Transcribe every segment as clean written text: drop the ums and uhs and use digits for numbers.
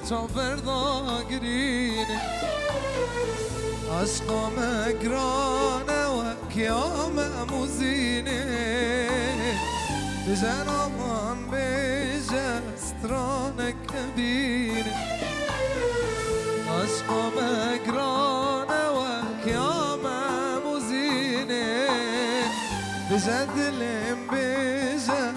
تا فردا گرینه عشقا مگرانه و کیام موزینه بجن آمان بجسترانه کبینه عشقا مگرانه و کیام موزینه بجن دلم بجسترانه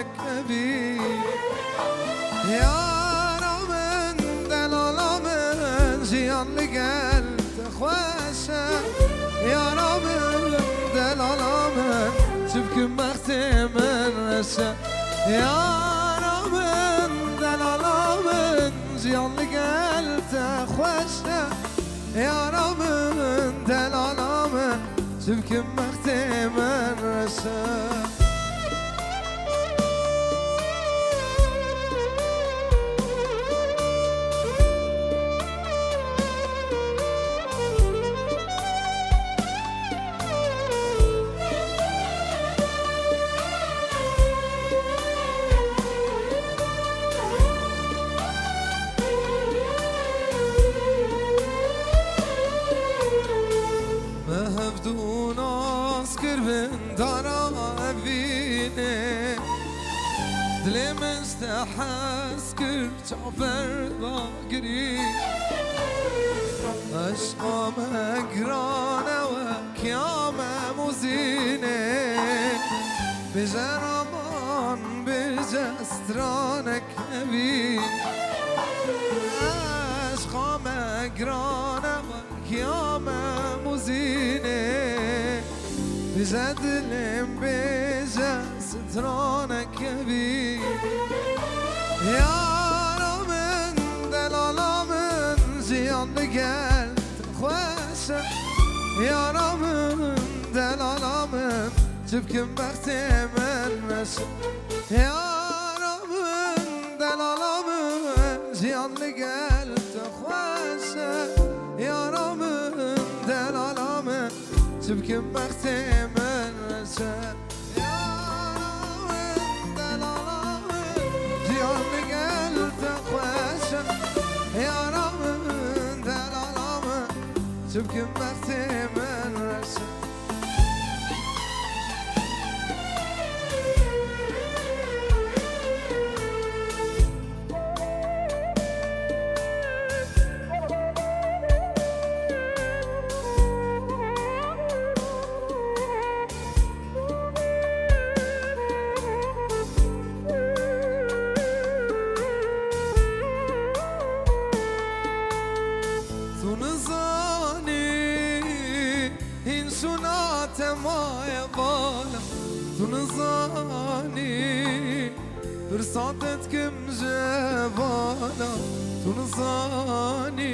کبینه یارم دلالم جیان لگل خوشه یارم دلالم چبکم وقت من رشه یارم دلالم جیان لگل خوشه یارم دلالم چبکم وقت من رشه مهفدون آسکر بن دارا بینه دلم استحس کرد چافر باگری عشقا مگرانه و کیام موزینه بجن آمان بجسترانه کبین عشقا مگرانه و کیام موزینه بجن دلم بجسترانه کبین یارم دلالم جیان لگل خوشه یارم دلالم چبکم وقت من رشه یارم دلالم جیان لگل خوشه یارم دلالم چبکم وقت من رشه یارم دلالم جیان لگل خوشه یارم دلالم چبکم وقت من رشه سنات مای بالا تو نزانی فرصتت کم جوانا تو نزانی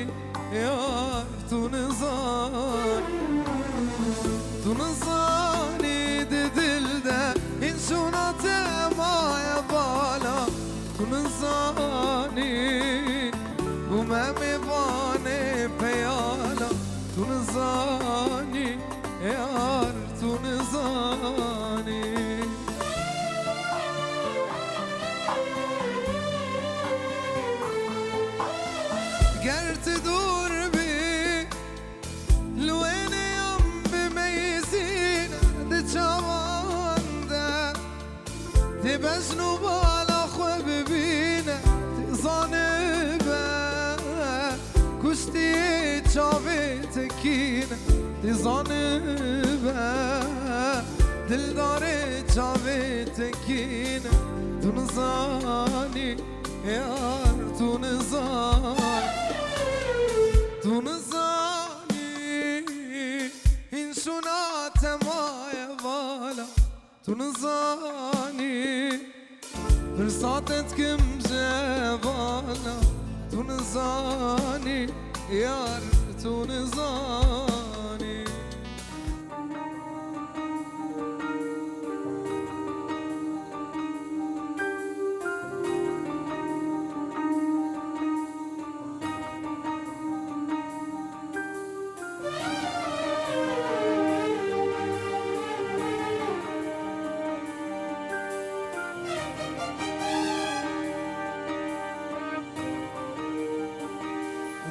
یار تو نزانی دی دل ده این سنات مای بالا تو نزانی بومه میوانه پیالا تو نزانی یار تو نزانی گرت دور بی لوینیم بمیزین دی چوانده دی بزنو بالا خو ببینه دی زانه به کشتی چاوی تکینه دی زانه به دلدار چاوی تکینه تو نزانی یار تو نزانی این سنات مای بالا تو نزانی فرصتت کم جوانا تو نزانی یار تو نزانی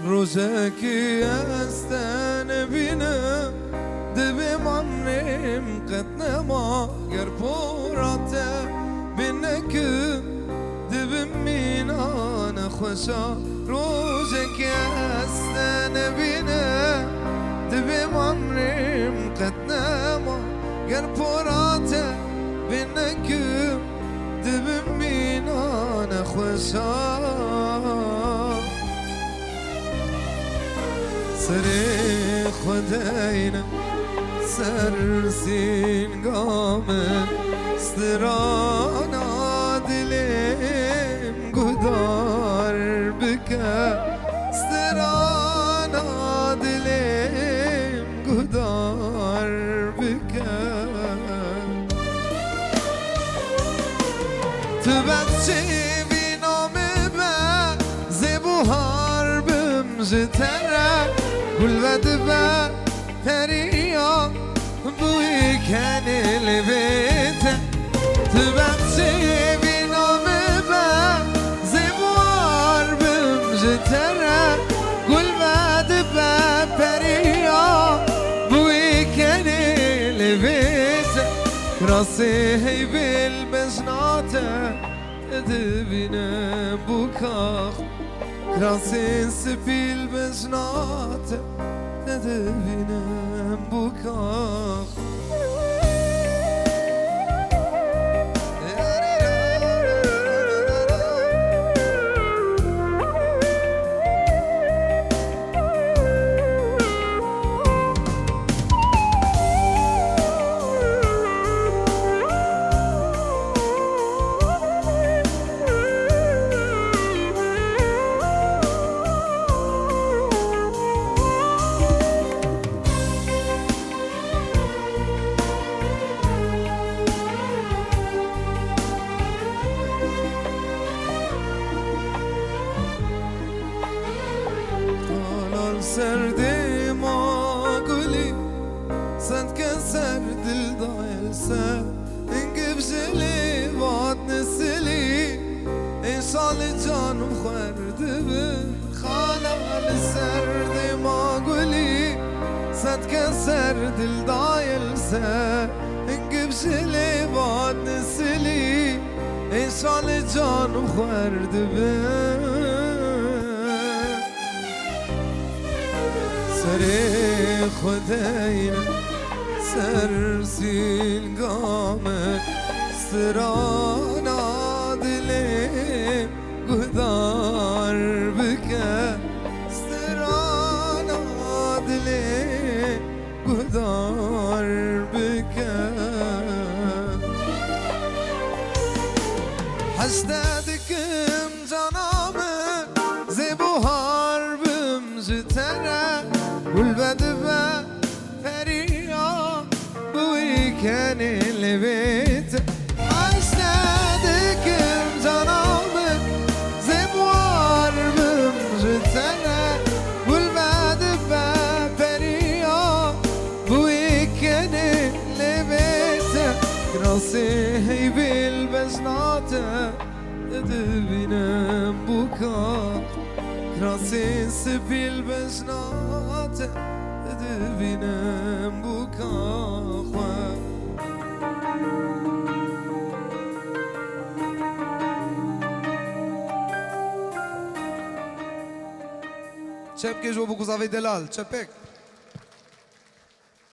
روزکی استن بینم دبی منم قد نما گر پوراته بینکم دبی مینان خوشا روزکی استن بینم دبی منم قد نما گر پوراته بینکم دبی مینان خوشا سری خداینا سرسین گامه استرانا دلیم گدار بکه استرانا دلیم گدار بکه تو بچه بی نامه به زبوهار بمجتره گل و دبه پریا بوی کنل بیته تو بخشی بی نامه به زبوار بمجتره گل و دبه پریا بوی کنل بیته راسی هی بیل بجناته تدبینه بوکاخ راسی سپیل بجناته تدبینم بوکاخ سردی ما گلی صد که سرد دایلسه انگب جلی واد نسلی انشال جانم خورده بن خالال سردی ما گلی صد که سرد دایلسه انگب جلی واد نسلی انشال جانم خورده بن سری خداینا سرسین گامه استرانا دلیم گدار بکه استرانا دلیم گدار بکه حشتدکم جانامه زبوهار بمجتره گل بدبه فریا بوی کنل بیت عشتدکم جانامه زبوار بمجتره گل بدبه فریا بوی کنل بیت راسی هی بیل بجناته دبینم بوکا راسی سپیل بجناته دبینم بوکا خواه چپ که جو بگو زاوی دلال چپک